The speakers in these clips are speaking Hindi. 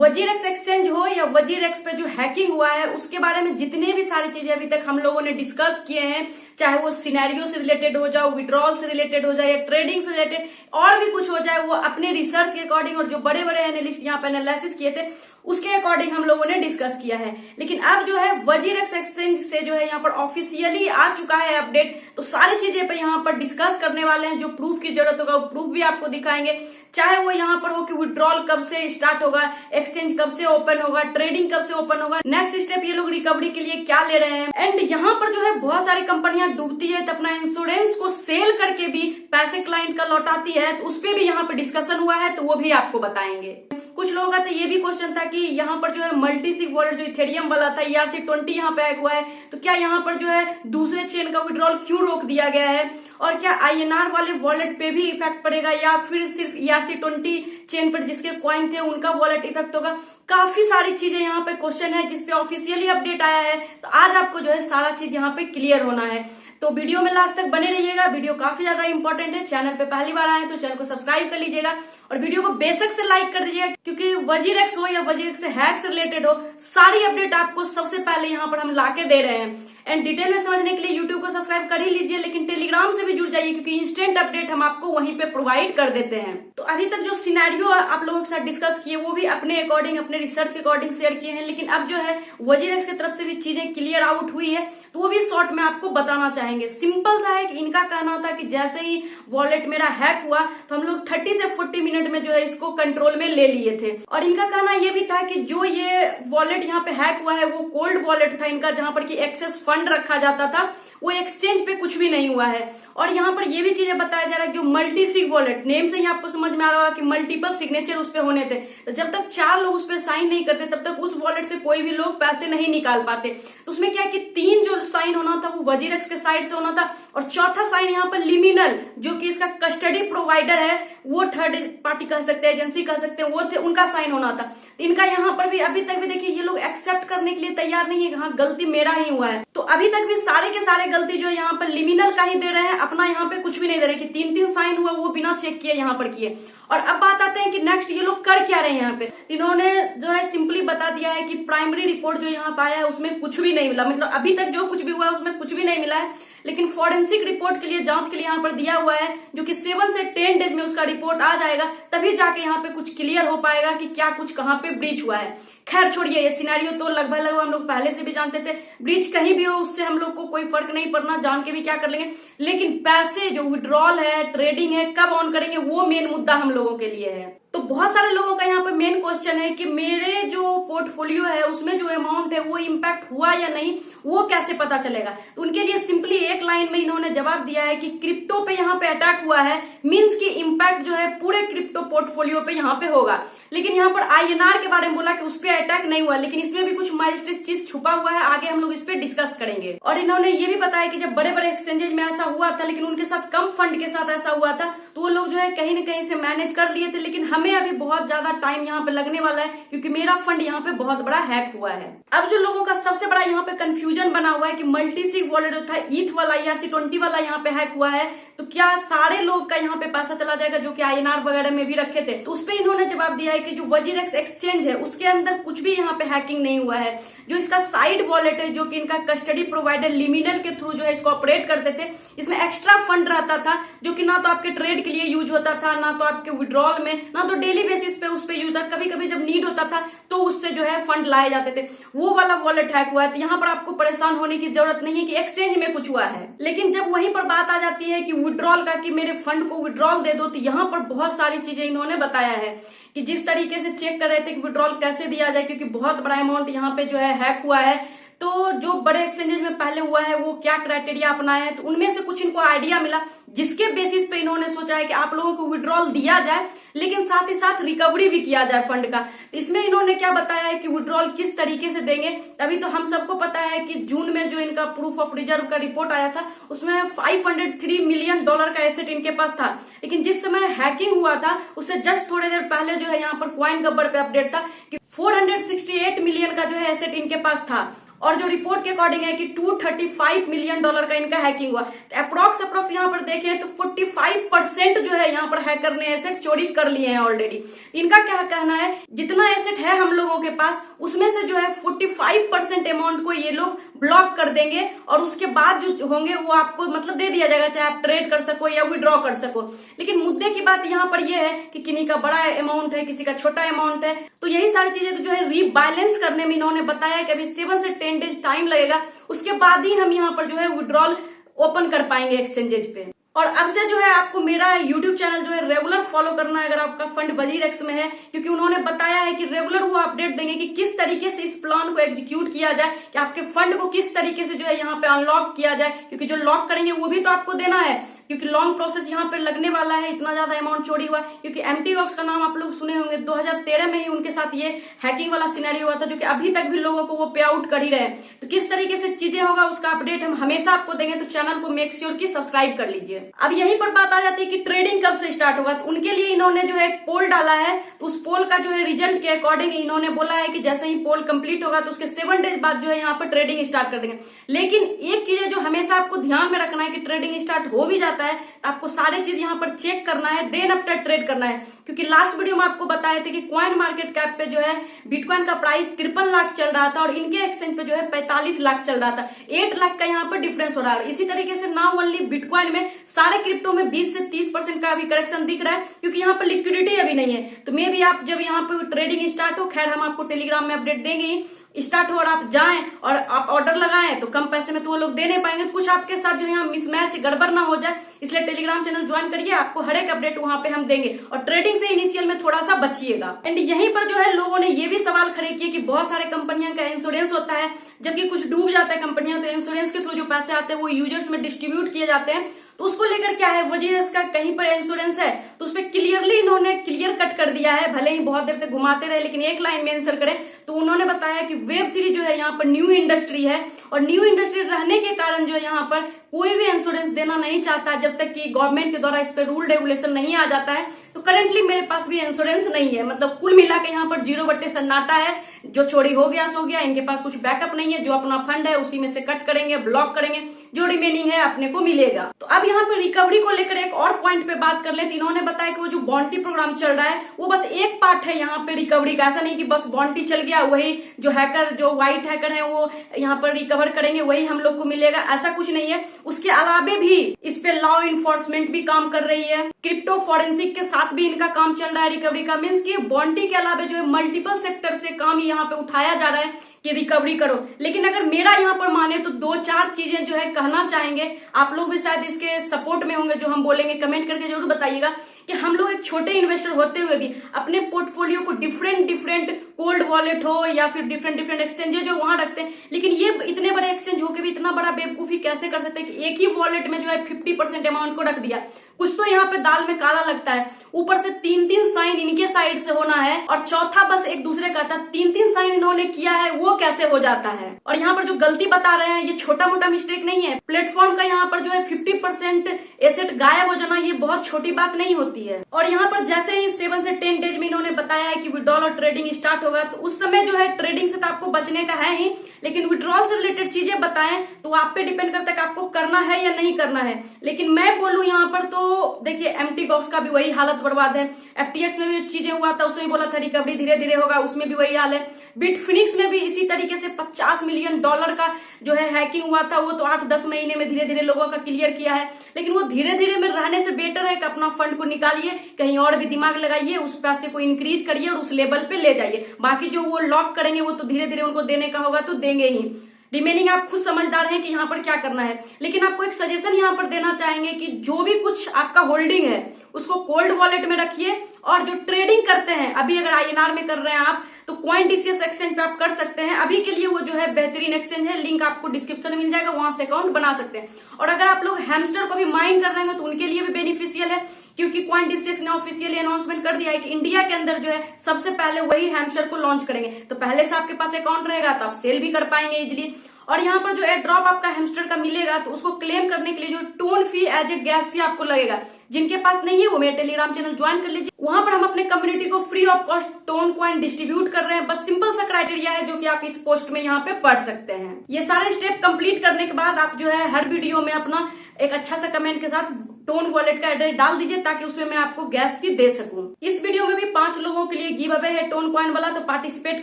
वजीरेक्स एक्सचेंज हो या वजीरेक्स पे जो हैकिंग हुआ है उसके बारे में जितने भी सारी चीजें अभी तक हम लोगों ने डिस्कस किए हैं, चाहे वो सिनेरियो से रिलेटेड हो जाए, विड्रॉल से रिलेटेड हो जाए या ट्रेडिंग से रिलेटेड और भी कुछ हो जाए, वो अपने रिसर्च के अकॉर्डिंग और जो बड़े बड़े एनालिस्ट यहाँ पे एनालिसिस किए थे उसके अकॉर्डिंग हम लोगों ने डिस्कस किया है। लेकिन अब जो है वजीरेक्स एक्सचेंज से जो है यहाँ पर ऑफिशियली आ चुका है अपडेट, तो सारी चीजें पे यहाँ पर डिस्कस करने वाले हैं। जो प्रूफ की जरूरत होगा वो प्रूफ भी आपको दिखाएंगे, चाहे वो यहाँ पर हो कि विड्रॉल कब से स्टार्ट होगा, एक्सचेंज कब से ओपन होगा, ट्रेडिंग कब से ओपन होगा, नेक्स्ट स्टेप ये लोग रिकवरी के लिए क्या ले रहे हैं। एंड यहाँ पर जो है बहुत सारी कंपनियां डूबती है तो अपना इंश्योरेंस को सेल करके भी पैसे क्लाइंट का लौटाती है, तो उस पर भी यहाँ पे डिस्कशन हुआ है, तो वो भी आपको बताएंगे। कुछ लोगों का तो ये भी क्वेश्चन था कि यहाँ पर जो है मल्टी सिग वॉलेट जो इथेरियम वाला था ERC-20 यहाँ पे हैक हुआ है, तो क्या यहाँ पर जो है दूसरे चेन का विड्रॉल क्यों रोक दिया गया है, और क्या INR वाले वॉलेट पे भी इफेक्ट पड़ेगा या फिर सिर्फ ERC-20 चेन पर जिसके कॉइन थे उनका वॉलेट इफेक्ट होगा। काफी सारी चीजें यहाँ पे क्वेश्चन है जिसपे ऑफिशियली अपडेट आया है, तो आज आपको जो है सारा चीज यहाँ पे क्लियर होना है, तो वीडियो में लास्ट तक बने रहिएगा। वीडियो काफी ज्यादा इंपॉर्टेंट है, चैनल पे पहली बार आए तो चैनल को सब्सक्राइब कर लीजिएगा और वीडियो को बेशक से लाइक कर दीजिएगा, क्योंकि वजीरेक्स हो या वजीरेक्स से हैक से रिलेटेड हो सारी अपडेट आपको सबसे पहले यहाँ पर हम लाके दे रहे हैं। एंड डिटेल में समझने के लिए यूट्यूब को सब्सक्राइब कर ही लीजिए, लेकिन टेलीग्राम से भी जुड़ जाइए क्योंकि इंस्टेंट अपडेट हम आपको वहीं पे प्रोवाइड कर देते हैं। तो अभी तक जो सिनेरियो आप लोगों के साथ डिस्कस किए वो भी अपने अकॉर्डिंग अपने रिसर्च के अकॉर्डिंग शेयर किए हैं, लेकिन अब जो है वजीरेक्स की तरफ से भी चीजें क्लियर आउट हुई है, तो वो भी शॉर्ट में आपको बताना चाहेंगे। सिंपल सा है कि इनका कहना था कि जैसे ही वॉलेट मेरा हैक हुआ तो हम लोग 30 से 40 मिनट में जो है इसको कंट्रोल में ले लिए थे, और इनका कहना ये भी था कि जो ये वॉलेट यहाँ पे हैक हुआ है वो कोल्ड वॉलेट था इनका, जहां पर कि एक्सेस फंड रखा जाता था, वो एक्सचेंज पे कुछ भी नहीं हुआ है। और यहाँ पर ये भी चीजें बताया जा रहा है, जो मल्टी सिग वॉलेट नेम से ही आपको समझ में आ रहा होगा कि मल्टीपल सिग्नेचर उस पे होने थे, तो जब तक 4 लोग उस पे साइन नहीं करते तब तक उस वॉलेट से कोई भी लोग पैसे नहीं निकाल पाते। तो उसमें क्या है कि 3 जो साइन होना था वो वजीरेक्स के साइड से होना था, और चौथा साइन यहाँ पर लिमिनल जो कि इसका कस्टडी प्रोवाइडर है, वो थर्ड पार्टी कह सकते हैं, एजेंसी कह सकते हैं, वो थे, उनका साइन होना था। तो इनका यहाँ पर भी अभी तक भी देखिए ये लोग एक्सेप्ट करने के लिए तैयार नहीं है, हाँ गलती मेरा ही हुआ है। तो अभी तक भी सारे के सारे गलती जो यहाँ पर लिमिनल का ही दे रहे हैं, अपना यहाँ पे कुछ भी नहीं दे रहे कि 3-3 साइन हुआ वो बिना चेक किए यहाँ पर किए। और अब बात आते हैं कि नेक्स्ट ये लोग कर क्या रहे हैं यहाँ पे। इन्होंने जो है सिंपली बता दिया है कि प्राइमरी रिपोर्ट जो यहाँ पे आया है उसमें कुछ भी नहीं मिला, मतलब अभी तक जो कुछ भी हुआ है उसमें कुछ भी नहीं मिला है, लेकिन फॉरेंसिक रिपोर्ट के लिए जांच के लिए यहाँ पर दिया हुआ है, जो कि 7 से 10 डेज में उसका रिपोर्ट आ जाएगा, तभी जाके यहाँ पे कुछ क्लियर हो पाएगा कि क्या कुछ कहाँ पे ब्रीच हुआ है। खैर छोड़िए, ये सिनेरियो तो लगभग हम लोग पहले से भी जानते थे, ब्रीच कहीं भी हो उससे हम लोग को कोई फर्क नहीं पड़ना, जान के भी क्या कर लेंगे, लेकिन पैसे जो विड्रॉल है, ट्रेडिंग है, कब ऑन करेंगे वो मेन मुद्दा हम लोगों के लिए है। तो बहुत सारे लोगों का यहाँ पे मेन क्वेश्चन है कि मेरे जो पोर्टफोलियो है उसमें जो अमाउंट है वो इम्पैक्ट हुआ या नहीं, वो कैसे पता चलेगा। तो उनके लिए सिंपली एक लाइन में इन्होंने जवाब दिया है कि क्रिप्टो पे यहाँ पे अटैक हुआ है, मींस की इम्पैक्ट जो है पूरे क्रिप्टो पोर्टफोलियो पे यहाँ पे होगा। लेकिन यहाँ पर INR के बारे में बोला कि उस पर अटैक नहीं हुआ, लेकिन इसमें भी कुछ माइस्ट्रिक चीज छुपा हुआ है, आगे हम लोग इस पे डिस्कस करेंगे। और इन्होंने ये भी बताया कि जब बड़े बड़े एक्सचेंजेज में ऐसा हुआ था, लेकिन उनके साथ कम फंड के साथ ऐसा हुआ था, तो वो लोग जो है कहीं ना कहीं से मैनेज कर लिए थे, लेकिन हमें अभी बहुत ज्यादा टाइम यहाँ पे लगने वाला है क्योंकि मेरा फंड यहाँ पे बहुत बड़ा हैक हुआ है। अब जो लोगों का सबसे बड़ा यहाँ पे कंफ्यूजन बना हुआ है कि मल्टी सिग वॉलेट जो था ETH वाला ERC-20 वाला यहाँ पे हैक हुआ है, तो क्या सारे लोग का यहाँ पे पैसा चला जाएगा जो कि INR वगैरह में भी रखे थे। तो उस पे इन्होंने जवाब दिया है कि जो वजीरेक्स एक्सचेंज है उसके अंदर कुछ भी यहाँ पे हैकिंग नहीं हुआ है। जो इसका साइड वॉलेट है, जो कि इनका कस्टडी प्रोवाइडर लिमिनल के थ्रू जो है इसको ऑपरेट करते थे, इसमें एक्स्ट्रा फंड रहता था जो कि ना तो आपके ट्रेड के लिए यूज होता था, ना तो आपके विड्रॉल में, ना तो डेली बेसिस पे उस पे यूज होता। कभी कभी जब नीड होता था तो उससे जो है फंड लाए जाते थे, वो वाला वॉलेट हैक हुआ है। तो यहाँ पर आपको परेशान होने की जरूरत नहीं है कि एक्सचेंज में कुछ हुआ है, लेकिन जब वहीं पर बात आ जाती है कि विड्रॉल का, कि मेरे फंड को विड्रॉल दे दो, तो यहाँ पर बहुत सारी चीजें इन्होंने बताया है कि जिस तरीके से चेक कर रहे थे कि विड्रॉल कैसे दिया जाए, क्योंकि बहुत बड़ा अमाउंट यहाँ पे जो है हैक हुआ है। तो जो बड़े एक्सचेंजेस में पहले हुआ है वो क्या क्राइटेरिया अपनाए हैं, तो उनमें से कुछ इनको आइडिया मिला, जिसके बेसिस पे इन्होंने सोचा है कि आप लोगों को विड्रॉल दिया जाए, लेकिन साथ ही साथ रिकवरी भी किया जाए फंड का। इसमें इन्होंने क्या बताया है कि विड्रॉल किस तरीके से देंगे। अभी तो हम सबको पता है कि जून में जो इनका प्रूफ ऑफ रिजर्व का रिपोर्ट आया था उसमें $503 मिलियन का एसेट इनके पास था, लेकिन जिस समय हैकिंग हुआ था उससे जस्ट थोड़ी देर पहले जो है यहाँ पर कॉइन गब्बर पे अपडेट था कि 468 मिलियन का जो है एसेट इनके पास था। और जो रिपोर्ट के अकॉर्डिंग है कि $235 मिलियन का इनका हैकिंग हुआ। तो अप्रोक्स यहाँ पर देखें तो 45% जो है यहाँ पर हैकर ने एसेट चोरी कर लिए हैं ऑलरेडी। इनका क्या कहना है, जितना एसेट है हम लोगों के पास उसमें से जो है 45% अमाउंट को ये लोग ब्लॉक कर देंगे और उसके बाद जो होंगे वो आपको मतलब दे दिया जाएगा, चाहे आप ट्रेड कर सको या विड्रॉ कर सको। लेकिन मुद्दे की बात यहाँ पर यह है कि किसी का बड़ा अमाउंट है, किसी का छोटा अमाउंट है, तो यही सारी चीजें जो है रीबैलेंस करने में इन्होंने बताया कि अभी 7 से 10 डेज टाइम लगेगा, उसके बाद ही हम यहाँ पर जो है विड्रॉल ओपन कर पाएंगे एक्सचेंजेज पे। और अब से जो है आपको मेरा YouTube चैनल जो है रेगुलर फॉलो करना है अगर आपका फंड वजीरेक्स में है, क्योंकि उन्होंने बताया है कि रेगुलर वो अपडेट देंगे कि किस तरीके से इस प्लान को एग्जीक्यूट किया जाए, कि आपके फंड को किस तरीके से जो है यहाँ पे अनलॉक किया जाए, क्योंकि जो लॉक करेंगे वो भी तो आपको देना है, क्योंकि लॉन्ग प्रोसेस यहाँ पे लगने वाला है, इतना ज्यादा अमाउंट चोरी हुआ। क्योंकि एम्प्टी बॉक्स का नाम आप लोग सुने होंगे, 2013 में ही उनके साथ ये हैकिंग वाला सिनेरियो हुआ था, जो कि अभी तक भी लोगों को वो पे आउट कर ही रहे हैं। तो किस तरीके से चीजें होगा उसका अपडेट हम हमेशा आपको देंगे, तो चैनल को मेक श्योर की सब्सक्राइब कर लीजिए। अब यहीं पर बात आ जाती है कि ट्रेडिंग कब से स्टार्ट होगा, तो उनके लिए इन्होंने जो है एक पोल डाला है, तो उस पोल का जो है रिजल्ट के अकॉर्डिंग इन्होंने बोला है कि जैसे ही पोल कंप्लीट होगा तो उसके 7 डेज बाद जो है यहाँ पर ट्रेडिंग स्टार्ट कर देंगे। लेकिन एक चीज है जो हमेशा आपको ध्यान में रखना है कि ट्रेडिंग स्टार्ट हो भी जाता है तो आपको सारे चीज यहाँ पर चेक करना है, देन आफ्टर ट्रेड करना है। क्योंकि लास्ट वीडियो में आपको बताए थे कि कॉइन मार्केट कैप पे जो है बिटकॉइन का प्राइस 53 लाख चल रहा था और इनके एक्सचेंज पे जो है 45 लाख चल रहा था, 8 लाख का यहाँ पर डिफरेंस हो रहा है। इसी तरीके से नाउ ओनली बिटकॉइन में सारे क्रिप्टो में 20 से 30% का अभी करेक्शन दिख रहा है, क्योंकि यहाँ पर लिक्विडिटी अभी नहीं है। तो मे भी आप जब यहाँ पर ट्रेडिंग स्टार्ट हो, खैर हम आपको टेलीग्राम में अपडेट देंगे ही, स्टार्ट हो और आप जाएं और आप ऑर्डर लगाएं तो कम पैसे में तो वो लोग दे नहीं पाएंगे, कुछ आपके साथ जो यहाँ मिसमैच गड़बड़ ना हो जाए, इसलिए टेलीग्राम चैनल ज्वाइन करिए, आपको हर एक अपडेट वहां पे हम देंगे। और ट्रेडिंग से इनिशियल में थोड़ा सा बचिएगा। एंड यहीं पर जो है लोगों ने ये भी सवाल खड़े किए कि बहुत सारे कंपनियों का इंश्योरेंस होता है, जबकि कुछ डूब जाता है कंपनियां, तो इंश्योरेंस के थ्रू जो पैसे आते हैं वो यूजर्स में डिस्ट्रीब्यूट किए जाते हैं, तो उसको लेकर क्या है, वजीरेक्स का कहीं पर इंश्योरेंस है तो उस पर क्लियरली इन्होंने क्लियर कट कर दिया है। भले ही बहुत देर तक घुमाते रहे, लेकिन एक लाइन में आंसर करें तो उन्होंने बताया कि Web3 जो है यहाँ पर न्यू इंडस्ट्री है और न्यू इंडस्ट्री रहने के कारण जो है यहाँ पर कोई भी इंश्योरेंस देना नहीं चाहता जब तक कि गवर्नमेंट के द्वारा इस पर रूल रेगुलेशन नहीं आ जाता है। तो करंटली मेरे पास भी इंश्योरेंस नहीं है, मतलब कुल मिला के यहाँ पर 0 सन्नाटा है। जो चोरी हो गया सो गया, इनके पास कुछ बैकअप नहीं है, जो अपना फंड है उसी में से कट करेंगे, ब्लॉक करेंगे, जो रिमेनिंग है अपने को मिलेगा। तो अब यहाँ पर रिकवरी को लेकर एक और पॉइंट पे बात कर ले, तो इन्होंने बताया कि वो जो बॉन्टी प्रोग्राम चल रहा है वो बस एक पार्ट है यहाँ पे रिकवरी का। ऐसा नहीं कि बस बॉन्टी चल गया वही जो हैकर, जो व्हाइट हैकर है वो यहाँ पर रिकवर करेंगे वही हम लोग को मिलेगा, ऐसा कुछ नहीं है। उसके अलावा भी इस पे लॉ इन्फोर्समेंट भी काम कर रही है, क्रिप्टो फॉरेंसिक के साथ भी इनका काम चल रहा है रिकवरी का। मीन्स की बॉन्टी के अलावा जो है मल्टीपल सेक्टर से काम यहाँ पे उठाया जा रहा है कि रिकवरी करो। लेकिन अगर मेरा यहाँ पर माने तो 2-4 चीजें जो है कहना चाहेंगे, आप लोग भी शायद इसके सपोर्ट में होंगे, जो हम बोलेंगे कमेंट करके जरूर बताइएगा कि हम लोग एक छोटे इन्वेस्टर होते हुए भी अपने पोर्टफोलियो को डिफरेंट कोल्ड वॉलेट हो या फिर डिफरेंट एक्सचेंजेस जो वहां रखते हैं, लेकिन ये इतने बड़े एक्सचेंज होकर भी इतना बड़ा बेवकूफी कैसे कर सकते हैं कि एक ही वॉलेट में जो है 50% अमाउंट को रख दिया। कुछ तो यहाँ पे दाल में काला लगता है। ऊपर से 3-3 साइन इनके साइड से होना है और चौथा बस एक दूसरे का था, 3-3 साइन इन्होंने किया है, वो कैसे हो जाता है। और यहाँ पर जो गलती बता रहे हैं ये छोटा मोटा मिस्टेक नहीं है। प्लेटफॉर्म का यहाँ पर जो है 50% एसेट गायब हो जाना ये बहुत छोटी बात नहीं होती है। और यहाँ पर जैसे ही 7 से 10 डेज में इन्होंने बताया है कि विड्रॉल और ट्रेडिंग स्टार्ट होगा, तो उस समय जो है ट्रेडिंग से तो आपको बचने का है ही, लेकिन विड्रॉल से रिलेटेड चीजें बताएं तो आप पे डिपेंड करता है कि आपको करना है या नहीं करना है। लेकिन मैं बोलूं यहाँ पर तो देखिए एम्प्टी बॉक्स का भी वही हालत बर्बाद है, FTX में भी चीजें हुआ था, उसमें बोला था रिकवरी धीरे धीरे होगा, उसमें भी वही हाल है। बिटफिनिक्स में भी इसी तरीके से $50 मिलियन का जो है हैकिंग हुआ था, वो तो 8-10 महीने में धीरे धीरे लोगों का क्लियर किया है। लेकिन वो धीरे धीरे में रहने से बेटर है कि अपना फंड को निकालिए, कहीं और भी दिमाग लगाइए, उस पैसे को इंक्रीज करिए और उस लेवल पे ले जाइए। बाकी जो वो लॉक करेंगे वो तो धीरे धीरे उनको देने का होगा तो देंगे ही, रिमेनिंग आप खुद समझदार हैं कि यहाँ पर क्या करना है। लेकिन आपको एक सजेशन यहाँ पर देना चाहेंगे कि जो भी कुछ आपका होल्डिंग है उसको कोल्ड वॉलेट में रखिए, और जो ट्रेडिंग करते हैं अभी अगर INR में कर रहे हैं आप तो CoinDCS एक्सचेंज पे आप कर सकते हैं। अभी के लिए वो जो है बेहतरीन एक्सचेंज है, लिंक आपको डिस्क्रिप्शन में मिल जाएगा, वहां से अकाउंट बना सकते हैं। और अगर आप लोग हैमस्टर को भी माइन कर रहे हैं तो उनके लिए भी बेनिफिशियल है, क्योंकि CoinDCS ने ऑफिशियली अनाउंसमेंट कर दिया है कि इंडिया के अंदर जो है सबसे पहले वही हैमस्टर को लॉन्च करेंगे। तो पहले से आपके पास अकाउंट रहेगा तो आप सेल भी कर पाएंगे इजिली। और यहाँ पर जो एयर ड्रॉप आपका हैमस्टर का मिलेगा तो उसको क्लेम करने के लिए जो TON fee as a gas fee आपको लगेगा, जिनके पास नहीं है वो मेरा टेलीग्राम चैनल ज्वाइन कर लीजिए। वहां पर हम अपने कम्युनिटी को free of cost tone coin distribute कर रहे हैं। बस सिंपल सा क्राइटेरिया है जो कि आप इस पोस्ट में यहाँ पे पढ़ सकते हैं। ये सारे स्टेप कंप्लीट करने के बाद आप जो है हर वीडियो में अपना एक अच्छा सा कमेंट के साथ टोन वॉलेट का एड्रेस डाल दीजिए ताकि उसमें मैं आपको गैस भी दे सकूं। इस वीडियो में भी 5 लोगों के लिए गिव अवे है टोन कॉइन वाला, तो पार्टिसिपेट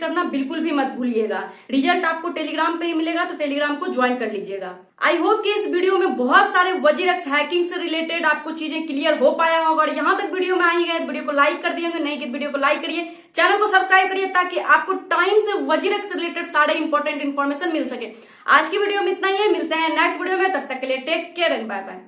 करना बिल्कुल भी मत भूलिएगा। रिजल्ट आपको टेलीग्राम पे ही मिलेगा, तो टेलीग्राम को ज्वाइन कर लीजिएगा। आई होप कि इस वीडियो में बहुत सारे वजीरेक्स हैकिंग से रिलेटेड आपको चीजें क्लियर हो पाया होगा। और यहाँ तक वीडियो में आ ही गए तो वीडियो को लाइक कर दिएंगे, नहीं कि वीडियो को लाइक करिए, चैनल को सब्सक्राइब करिए ताकि आपको टाइम से वजीरेक्स से रिलेटेड सारे इंपॉर्टेंट इन्फॉर्मेशन मिल सके। आज की वीडियो में इतना ही है, मिलते हैं नेक्स्ट वीडियो में, तब तक के लिए take care and bye bye.